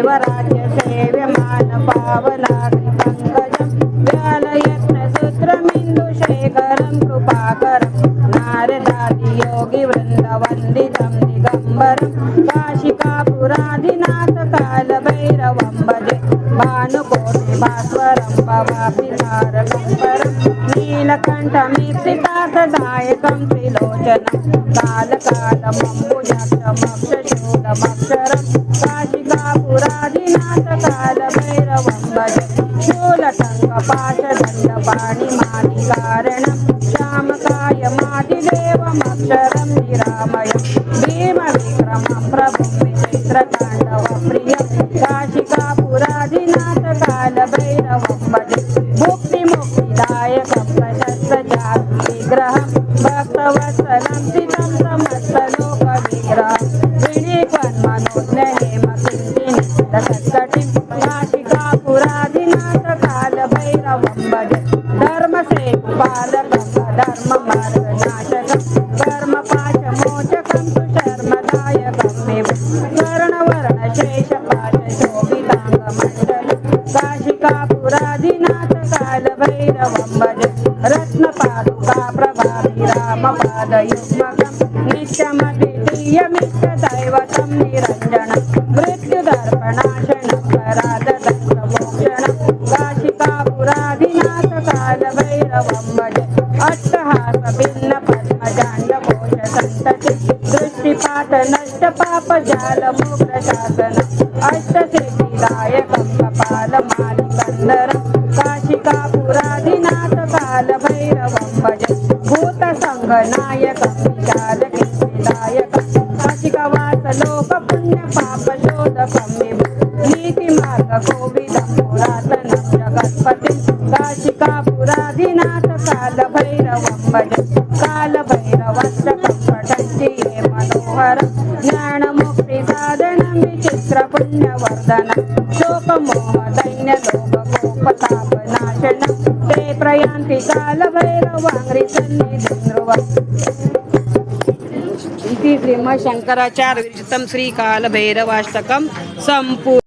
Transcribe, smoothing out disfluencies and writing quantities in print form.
देवराज्य सेव्यमान पावनाग्नि पंकजं व्यालयत्न सूत्रमिन्दुशेखरं कृपाकरं नारदादि योगी वृंद वंदितं दिगंबरं काशिकापुराधिनाथ कालभैरवं भजे भानुकोटि भास्वरं भवाब्धि तारकं परं नीलकण्ठमीप्सितार्थदायकं त्रिलोचनं कालकालमम्बुजक्षमक्षशूलमक्षरं काशिकापुराधिनाथ कालभैरवं भजे शूलटङ्कपाशदण्डपाणिमादिकारणं श्यामकायमादिदेवमक्षरं निरामयं भीमविक्रमं प्रभुं विचित्रताण्डवप्रियं काशिकापुराधिनाथ कालभैरवं भजे भुक्तिमुक्तिदायकं प्रशस्तजातिविग्रहं भक्तवत्सलं सितं समस्तलोकविग्रहं विणीपन्मनोज्ञहेमकिञ्चिनितसत्कटिं काशिकापुराधिनाथ कालभैरवं भजे धर्मसेतुपालकं धर्ममार्गनाशकं कर्मपाशमोचकं सुशर्मदायकं कर्णवर्णशेषपाशशोभिताङ्गमण्डलं काशिकापुराधिनाथ कालभैरवं भजे रत्नपादुका प्रभाभिरामपादयुग्मकं नित्यमद्वितीयमिष्टदैवतं निरञ्जनं मृत्युदर्पणाशनं कराददक्षमोक्षणं काशिकापुराधिनाथ कालभैरवं भजे अट्टहासभिन्नपद्मजाण्डकोशसन्ततिं दृष्टिपातनष्टपापजालमुग्रशासनम् अष्टसिद्धिदायकं कपालमालिकन्दरं काशिकापुराधिनाथ कालभैरवं भजे भूतसङ्गनायकं विशालकीर्तिदायकं काशिकवासलोकपुण्यपापशोधकं नीतिमार्गकोविदं पुरातनं जगत्पतिं काशिकापुराधिनाथ कालभैरवं भजे कालभैरवष्टकं पठन्ति ये मनोहरं ज्ञानमुक्तिसाधनं विचित्रपुण्यवर्धनं शोकमोहदैन्यलोककोपतापनाशनं ते प्रयान्ति कालभैरवाङ्घ्रिसन्निधिं ध्रुवम् इति श्रीमद्शङ्कराचार्यविरचितं श्रीकालभैरवाष्टकं सम्पूर्णम्।